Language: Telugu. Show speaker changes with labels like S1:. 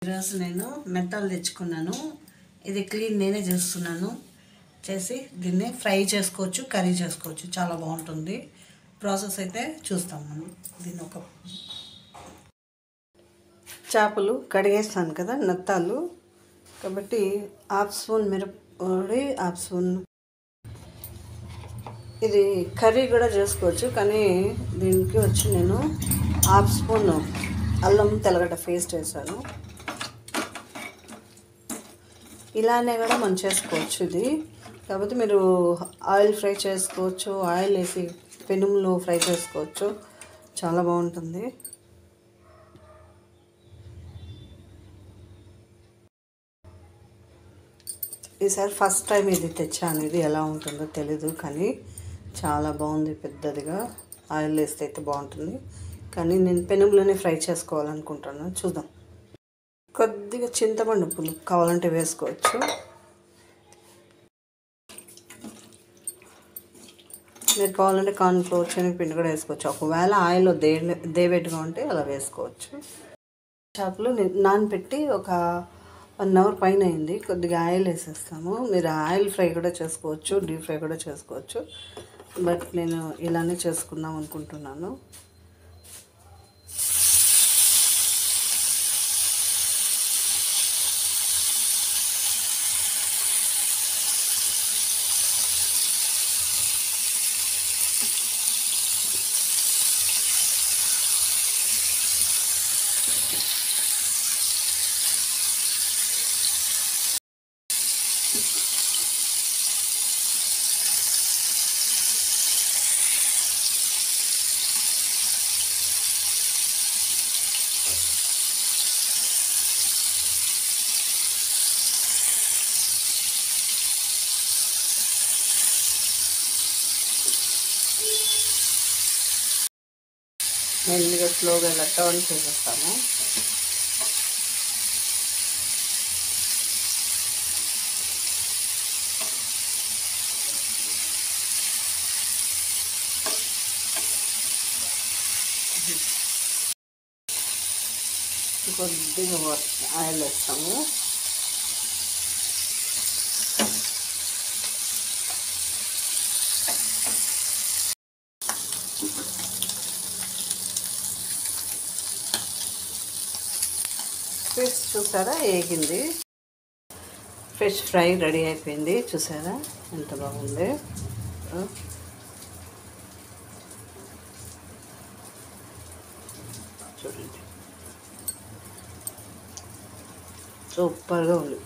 S1: ఈరోజు నేను మెత్తలు తెచ్చుకున్నాను. ఇది క్లీన్ నేనే చేస్తున్నాను. చేసి దీన్ని ఫ్రై చేసుకోవచ్చు, కర్రీ చేసుకోవచ్చు. చాలా బాగుంటుంది. ప్రాసెస్ అయితే చూస్తాం మనం. దీన్ని ఒక చేపలు కడిగేస్తాను కదా, నత్తాలు. కాబట్టి హాఫ్ స్పూన్ మిరప్పొడి, హాఫ్ స్పూన్. ఇది కర్రీ కూడా చేసుకోవచ్చు, కానీ దీనికి వచ్చి నేను హాఫ్ స్పూన్ అల్లం తెల్లగడ్డ పేస్ట్ వేసాను. ఇలానే కూడా మనం చేసుకోవచ్చు ఇది. కాకపోతే మీరు ఆయిల్ ఫ్రై చేసుకోవచ్చు, ఆయిల్ వేసి పెనుములో ఫ్రై చేసుకోవచ్చు. చాలా బాగుంటుంది. ఈసారి ఫస్ట్ టైం ఇది తెచ్చాను. ఇది ఎలా ఉంటుందో తెలీదు, కానీ చాలా బాగుంది. పెద్దదిగా ఆయిల్ వేస్తే అయితే బాగుంటుంది, కానీ నేను పెనుములోనే ఫ్రై చేసుకోవాలనుకుంటున్నాను. చూద్దాం. కొద్దిగా చింతపండు పులుపు కావాలంటే వేసుకోవచ్చు. మీరు కావాలంటే కార్న్ఫ్లోర్, శనగపిండి కూడా వేసుకోవచ్చు. ఒకవేళ ఆయిల్ దేవేట్టుగా ఉంటే అలా వేసుకోవచ్చు. చేపలు నానబెట్టి ఒక 1 అవర్ పైన అయింది. కొద్దిగా ఆయిల్ వేసేస్తాము. మీరు ఆయిల్ ఫ్రై కూడా చేసుకోవచ్చు, డీప్ ఫ్రై కూడా చేసుకోవచ్చు. బట్ నేను ఇలానే చేసుకుందాం అనుకుంటున్నాను. మెల్లిగా స్లోగా ఇలా టర్న్ చేసేస్తాము. కొద్దిగా ఆయిల్ వేస్తాము. ఫిష్ చూసారా ఏగింది. ఫిష్ ఫ్రై రెడీ అయిపోయింది. చూసారా ఎంత బాగుంది. చూడండి, సూపర్గా ఉంది.